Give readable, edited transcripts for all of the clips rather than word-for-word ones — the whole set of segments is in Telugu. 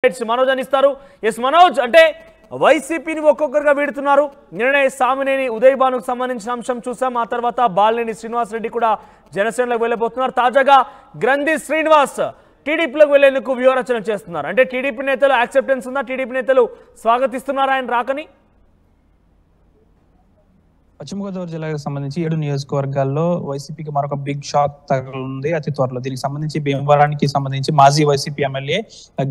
మనోజ్ అనిస్తారు. ఎస్ మనోజ్, అంటే వైసీపీని ఒక్కొక్కరుగా వీడుతున్నారు. నిన్ననే సామినేని ఉదయ్ భానుకు సంబంధించిన అంశం చూసాం. ఆ తర్వాత బాలినేని శ్రీనివాస్ రెడ్డి కూడా జనసేనలోకి వెళ్ళబోతున్నారు. తాజాగా గ్రంథి శ్రీనివాస్ టీడీపీలోకి వెళ్లేందుకు వ్యూహరచన చేస్తున్నారు. అంటే టీడీపీ నేతలు యాక్సెప్టెన్స్ ఉందా? టీడీపీ నేతలు స్వాగతిస్తున్నారు ఆయన రాకని? పశ్చిమ గోదావరి జిల్లాకు సంబంధించి 7 నియోజకవర్గాల్లో వైసీపీకి మరొక బిగ్ షాక్ తగలనుంది అతి త్వరలో. దీనికి సంబంధించి భీమవరానికి సంబంధించి మాజీ వైసీపీ ఎమ్మెల్యే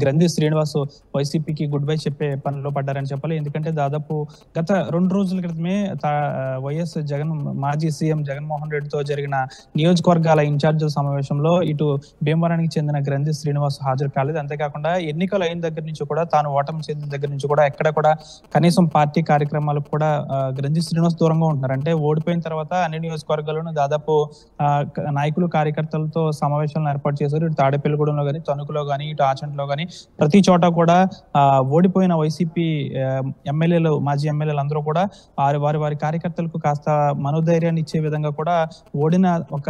గ్రంథి శ్రీనివాస్ వైసీపీకి గుడ్ బై చెప్పే పనిలో పడ్డారని చెప్పాలి. ఎందుకంటే దాదాపు గత 2 రోజుల క్రితమే మాజీ సీఎం జగన్మోహన్ రెడ్డితో జరిగిన నియోజకవర్గాల ఇన్ఛార్జీల సమావేశంలో ఇటు భీమవరానికి చెందిన గ్రంథి శ్రీనివాస్ హాజరు కాలేదు. అంతేకాకుండా ఎన్నికలు అయిన దగ్గర నుంచి కూడా, తాను ఓటమి చెందిన దగ్గర నుంచి కూడా ఎక్కడ కూడా కనీసం పార్టీ కార్యక్రమాలకు కూడా గ్రంథి శ్రీనివాస్ దూరంగా ఉంటున్నారు. అంటే ఓడిపోయిన తర్వాత అన్ని నియోజకవర్గాల్లోనూ దాదాపు నాయకులు కార్యకర్తలతో సమావేశాలను ఏర్పాటు చేశారు. ఇటు తాడేపల్లిగూడెంలో కానీ, తణుకులో కానీ, ఇటు ఆచంటలో కానీ ప్రతి చోట కూడా ఓడిపోయిన వైసీపీ ఎమ్మెల్యేలు, మాజీ ఎమ్మెల్యేలు అందరూ కూడా వారి కార్యకర్తలకు కాస్త మనోధైర్యాన్ని ఇచ్చే విధంగా కూడా ఓడిన ఒక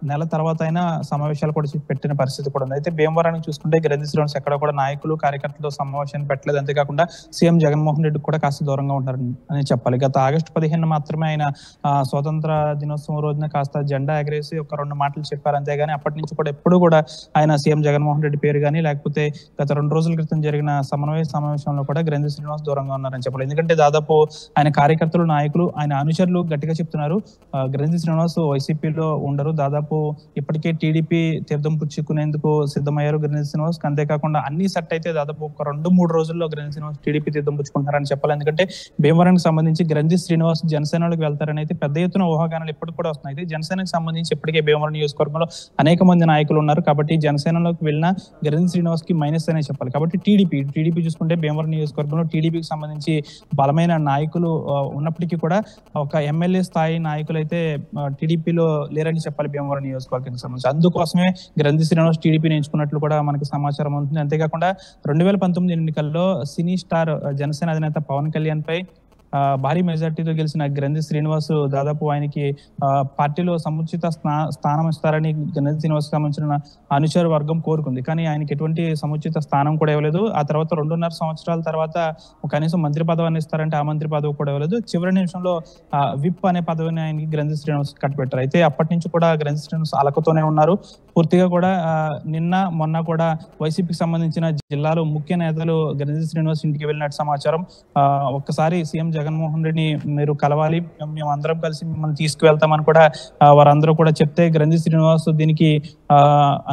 నెల తర్వాత అయినా సమావేశాలు కూడా పెట్టిన పరిస్థితి కూడా ఉంది. అయితే భీమవరానికి చూసుకుంటే గ్రంథి శ్రీనివాస్ ఎక్కడ కూడా నాయకులు కార్యకర్తలతో సమావేశాన్ని పెట్టలేదు. అంతేకాకుండా సీఎం జగన్మోహన్ రెడ్డి కూడా కాస్త దూరంగా ఉంటారు అని చెప్పాలి. గత ఆగస్టు 15 మాత్రమే ఆయన స్వాతంత్ర దినోత్సవం రోజున కాస్త జెండా ఎగరేసి ఒక 2 మాటలు చెప్పారు. అంతేగాని అప్పటి నుంచి కూడా ఎప్పుడు కూడా ఆయన సీఎం జగన్మోహన్ రెడ్డి పేరు కానీ, లేకపోతే గత 2 రోజుల క్రితం జరిగిన సమన్వయ సమావేశంలో కూడా గ్రంథి శ్రీనివాస్ దూరంగా ఉన్నారని చెప్పాలి. ఎందుకంటే దాదాపు ఆయన కార్యకర్తలు, నాయకులు, ఆయన అనుచరులు గట్టిగా చెప్తున్నారు గ్రంథి శ్రీనివాస్ వైసీపీలో ఉండరు. దాదాపు ఇప్పటికే టీడీపీ తీర్థం పుచ్చుకునేందుకు సిద్ధమయ్యారు గ్రంథి శ్రీనివాస్. అంతేకాకుండా అన్ని సెట్ అయితే దాదాపు ఒక 2-3 రోజుల్లో గ్రంథి శ్రీనివాస్ టీడీపీ తీర్థం పుచ్చుకుంటారని చెప్పాలి. ఎందుకంటే భీమవరానికి సంబంధించి గ్రంథి శ్రీనివాస్ జనసేనలోకి వెళ్తారని అయితే పెద్ద ఎత్తున ఊహాగానాలు ఇప్పటికి కూడా వస్తున్నాయి. అయితే జనసేనకు సంబంధించి ఇప్పటికే భీమవరం నియోజకవర్గంలో అనేక మంది నాయకులు ఉన్నారు. కాబట్టి జనసేనలోకి వెళ్ళిన గ్రంథి శ్రీనివాస్ కి మైనస్ అనే చెప్పాలి. కాబట్టి టీడీపీ చూసుకుంటే భీమవరం నియోజకవర్గంలో టీడీపీకి సంబంధించి బలమైన నాయకులు ఉన్నప్పటికీ కూడా ఒక ఎమ్మెల్యే స్థాయి నాయకులు అయితే టీడీపీలో లేరని చెప్పాలి భీమవరం నియోజకవర్గానికి సంబంధించి. అందుకోసమే గ్రంథి శ్రీనివాస్ టీడీపీని ఎంచుకున్నట్లు కూడా మనకి సమాచారం ఉంటుంది. అంతేకాకుండా 2019 ఎన్నికల్లో సినీ స్టార్ జనసేన అధినేత పవన్ కళ్యాణ్ పై భారీ మెజార్టీతో గెలిచిన గ్రంథి శ్రీనివాస్ దాదాపు ఆయనకి పార్టీలో సముచిత స్థానం ఇస్తారని గ్రంథి శ్రీనివాస్ సంబంధించిన అనుచర వర్గం కోరుకుంది. కానీ ఆయనకి ఎటువంటి సముచిత స్థానం కూడా ఇవ్వలేదు. ఆ తర్వాత 2.5 సంవత్సరాల తర్వాత కనీసం మంత్రి పదవిని ఇస్తారంటే ఆ మంత్రి పదవి కూడా ఇవ్వలేదు. చివరి నిమిషంలో విప్ అనే పదవిని ఆయనకి గ్రంథి శ్రీనివాస్ కట్టబెట్టారు. అయితే అప్పటి నుంచి కూడా గ్రంథి శ్రీనివాస్ అలకతోనే ఉన్నారు. పూర్తిగా కూడా నిన్న మొన్న కూడా వైసీపీకి సంబంధించిన జిల్లాలో ముఖ్య నేతలు గ్రంథి శ్రీనివాస్ ఇంటికి వెళ్ళినట్టు సమాచారం. ఒక్కసారి సీఎం జగన్మోహన్ రెడ్డిని మీరు కలవాలి, మేము అందరం కలిసి మిమ్మల్ని తీసుకువెళ్తామని కూడా వారందరూ కూడా చెప్తే గ్రంథి శ్రీనివాస్ దీనికి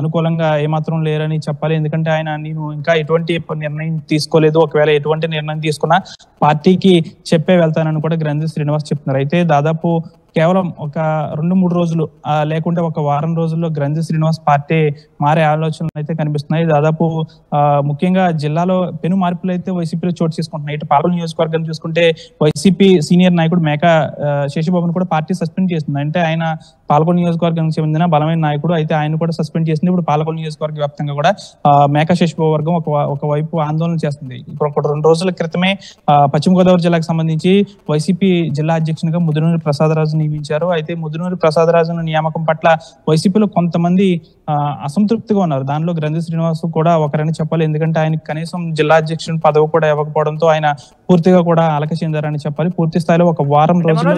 అనుకూలంగా ఏమాత్రం లేరని చెప్పాలి. ఎందుకంటే నేను ఇంకా ఎటువంటి నిర్ణయం తీసుకోలేదు, ఒకవేళ ఎటువంటి నిర్ణయం తీసుకున్నా పార్టీకి చెప్పే వెళ్తానని కూడా గ్రంథి శ్రీనివాస్ చెప్తున్నారు. అయితే దాదాపు కేవలం ఒక 2-3 రోజులు లేకుంటే ఒక వారం రోజుల్లో గ్రంథి శ్రీనివాస్ పార్టీ మారే ఆలోచనలు అయితే కనిపిస్తున్నాయి. దాదాపు ముఖ్యంగా జిల్లాలో పెను మార్పులు అయితే వైసీపీలో చోటు చేసుకుంటున్నాయి. ఇటు పాలకొల్లు నియోజకవర్గం చూసుకుంటే వైసీపీ సీనియర్ నాయకుడు మేకా శేషబాబును కూడా పార్టీ సస్పెండ్ చేస్తుంది. అంటే ఆయన పాలకొల్లు నియోజకవర్గానికి చెందిన బలమైన నాయకుడు, అయితే ఆయన కూడా సస్పెండ్ చేసింది. ఇప్పుడు పాలకొల్లు నియోజకవర్గ వ్యాప్తంగా కూడా మేకా శేషబాబు వర్గం ఒకవైపు ఆందోళన చేస్తుంది. ఇప్పుడు ఒక 2 రోజుల క్రితమే పశ్చిమ గోదావరి జిల్లాకు సంబంధించి వైసీపీ జిల్లా అధ్యక్షునిగా ముద్దునూరి ప్రసాదరాజు నియమించారు. అయితే ముద్దునూరి ప్రసాదరాజును నియామకం పట్ల వైసీపీలో కొంతమంది అసంతృప్తిగా ఉన్నారు. దానిలో గ్రంథి శ్రీనివాస్ కూడా ఒకరని చెప్పాలి. ఎందుకంటే ఆయనకి కనీసం జిల్లా అధ్యక్షుని పదవి కూడా ఇవ్వకపోవడంతో ఆయన పూర్తిగా కూడా అలక చెందారని చెప్పాలి. పూర్తి స్థాయిలో ఒక వారం రోజులు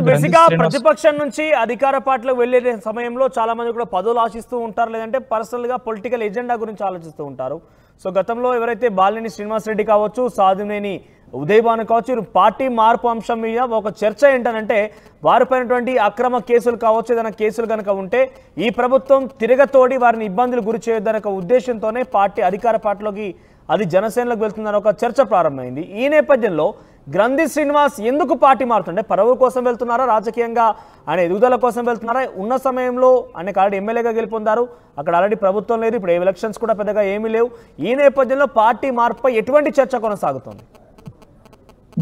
ప్రతిపక్షం నుంచి అధికార పార్టీలోకి వెళ్లే సమయంలో చాలా మంది కూడా పదవులు ఆశిస్తూ ఉంటారు, లేదంటే పర్సనల్ గా పొలిటికల్ ఎజెండా గురించి ఆలోచిస్తూ ఉంటారు. సో గతంలో ఎవరైతే బాలినేని శ్రీనివాస్ రెడ్డి కావచ్చు, సామినేని ఉదయ్ భాను కావచ్చు, పార్టీ మార్పు అంశం మీద ఒక చర్చ ఏంటనంటే వారిపైనటువంటి అక్రమ కేసులు కావచ్చు, ఏదైనా కేసులు కనుక ఉంటే ఈ ప్రభుత్వం తిరగతోడి వారిని ఇబ్బందులు గురి చేయొద్దనే ఉద్దేశంతోనే పార్టీ అధికార పార్టీలోకి, అది జనసేనలోకి వెళ్తుందని ఒక చర్చ ప్రారంభమైంది. ఈ నేపథ్యంలో గ్రంథి శ్రీనివాస్ ఎందుకు పార్టీ మారుతుంటే పదవి కోసం వెళ్తున్నారా, రాజకీయంగా ఆయన ఎదుగుదల కోసం వెళ్తున్నారా? ఉన్న సమయంలో ఆయనకు ఆల్రెడీ ఎమ్మెల్యేగా గెలుపొందారు, అక్కడ ఆల్రెడీ ప్రభుత్వం లేదు, ఇప్పుడు ఎలక్షన్స్ కూడా పెద్దగా ఏమీ లేవు. ఈ నేపథ్యంలో పార్టీ మార్పుపై ఎటువంటి చర్చ కొనసాగుతుంది?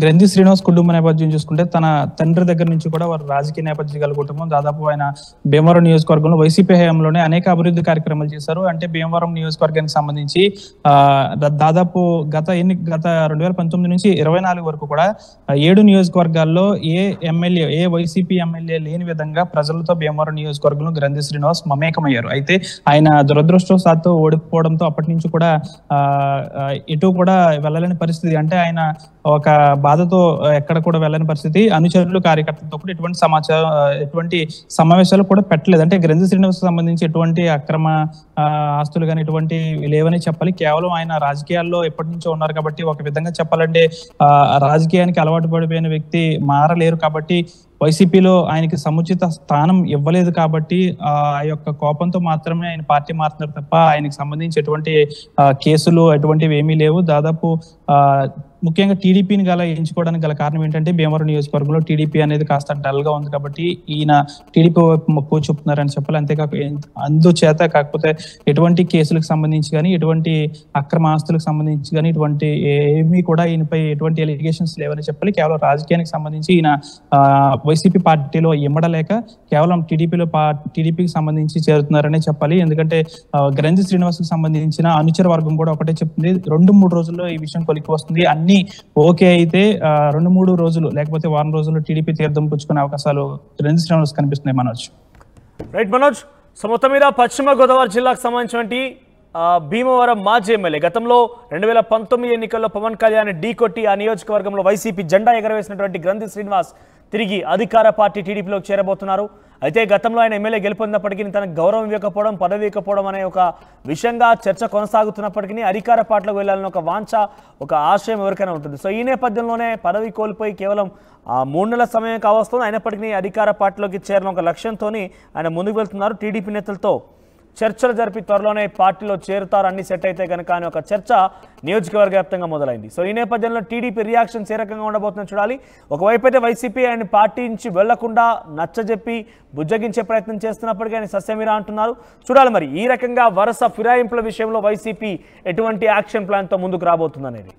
గ్రంథి శ్రీనివాస్ కుటుంబ నేపథ్యం చూసుకుంటే తన తండ్రి దగ్గర నుంచి కూడా వారు రాజకీయ నేపథ్యం గల కుటుంబం. దాదాపు ఆయన భీమవరం నియోజకవర్గంలో వైసీపీ హయాంలోనే అనేక అభివృద్ధి కార్యక్రమాలు చేశారు. అంటే భీమవరం నియోజకవర్గానికి సంబంధించి దాదాపు గత 2019 నుంచి 24 వరకు కూడా 7 నియోజకవర్గాల్లో ఏ వైసీపీ ఎమ్మెల్యే లేని విధంగా ప్రజలతో భీమవరం నియోజకవర్గంలో గ్రంథి శ్రీనివాస్ మమేకమయ్యారు. అయితే ఆయన దురదృష్టవశాత్తు ఓడిపోవడంతో అప్పటి నుంచి కూడా ఎటు కూడా వెళ్ళలేని పరిస్థితి. అంటే ఆయన ఒక బాధతో ఎక్కడ కూడా వెళ్ళని పరిస్థితి. అనుచరులు కార్యకర్తలతో కూడా ఎటువంటి సమావేశాలు కూడా పెట్టలేదు. అంటే గ్రంథి శ్రీనివాస్ సంబంధించి ఎటువంటి అక్రమ ఆస్తులు కానీ ఎటువంటి లేవని చెప్పాలి. కేవలం ఆయన రాజకీయాల్లో ఎప్పటి నుంచో ఉన్నారు కాబట్టి, ఒక విధంగా చెప్పాలంటే రాజకీయానికి అలవాటు పడిపోయిన వ్యక్తి మారలేరు కాబట్టి, వైసీపీలో ఆయనకి సముచిత స్థానం ఇవ్వలేదు కాబట్టి ఆ యొక్క కోపంతో మాత్రమే ఆయన పార్టీ మారుతున్నారు తప్ప ఆయనకి సంబంధించి ఎటువంటి కేసులు అటువంటివి ఏమీ లేవు. దాదాపు ముఖ్యంగా టీడీపీని ఎంచుకోవడానికి గల కారణం ఏంటంటే భీమవరం నియోజకవర్గంలో టీడీపీ అనేది కాస్త డల్ గా ఉంది కాబట్టి ఈయన టీడీపీ వైపు మక్కువ చూపుతున్నారని చెప్పాలి. అందుచేత కాకపోతే ఎటువంటి కేసులకు సంబంధించి కానీ, ఎటువంటి అక్రమ ఆస్తులకు సంబంధించి కానీ ఇటువంటి ఏమీ కూడా ఈయనపై ఎటువంటి ఎలిగేషన్స్ లేవని చెప్పాలి. కేవలం రాజకీయానికి సంబంధించి ఈయన వైసీపీ పార్టీలో ఇమ్మడలేక కేవలం టీడీపీకి సంబంధించి చేరుతున్నారనే చెప్పాలి. ఎందుకంటే గ్రంథి శ్రీనివాస్ కి సంబంధించిన అనుచర వర్గం కూడా ఒకటే చెప్తుంది, 2-3 రోజుల్లో ఈ విషయం కొలికి వస్తుంది, అన్ని ఓకే అయితే 2-3 రోజులు లేకపోతే వారం రోజుల్లో టీడీపీ తీర్థం పుచ్చుకునే అవకాశాలు గ్రంథి శ్రీనివాస్ కనిపిస్తున్నాయి. మనోజ్ రైట్ మనోజ్. సో మొత్తం మీద పశ్చిమ గోదావరి జిల్లాకు సంబంధించినటువంటి భీమవరం మాజీ ఎమ్మెల్యే గతంలో 2019 ఎన్నికల్లో పవన్ కళ్యాణ్ ఢీకొట్టి ఆ నియోజకవర్గంలో వైసీపీ జెండా ఎగరవేసినటువంటి గ్రంథి శ్రీనివాస్ తిరిగి అధికార పార్టీ టీడీపీలోకి చేరబోతున్నారు. అయితే గతంలో ఆయన ఎమ్మెల్యే గెలుపొందినప్పటికీ తనకు గౌరవం ఇవ్వకపోవడం, పదవి ఇవ్వకపోవడం అనే ఒక విషయంగా చర్చ కొనసాగుతున్నప్పటికీ అధికార పార్టీలోకి వెళ్ళాలని ఒక వాంఛ, ఒక ఆశయం ఎవరికైనా ఉంటుంది. సో ఈ నేపథ్యంలోనే పదవి కోల్పోయి కేవలం 3 నెలల సమయం కావస్తుంది. అయినప్పటికీ అధికార పార్టీలోకి చేరిన ఒక లక్ష్యంతో ఆయన ముందుకు వెళ్తున్నారు. టీడీపీ నేతలతో చర్చలు జరిపి త్వరలోనే పార్టీలో చేరుతారు, అన్ని సెట్ అయితే కనుక అని ఒక చర్చ నియోజకవర్గ వ్యాప్తంగా మొదలైంది. సో ఈ నేపథ్యంలో టీడీపీ రియాక్షన్స్ ఏ రకంగా ఉండబోతుందో చూడాలి. ఒకవైపు అయితే వైసీపీ ఆయన పార్టీ నుంచి వెళ్లకుండా నచ్చజెప్పి బుజ్జగించే ప్రయత్నం చేస్తున్నప్పటికీ ఆయన సస్యమిరా అంటున్నారు. చూడాలి మరి ఈ రకంగా వరుస ఫిరాయింపుల విషయంలో వైసీపీ ఎటువంటి యాక్షన్ ప్లాన్తో ముందుకు రాబోతుందనేది.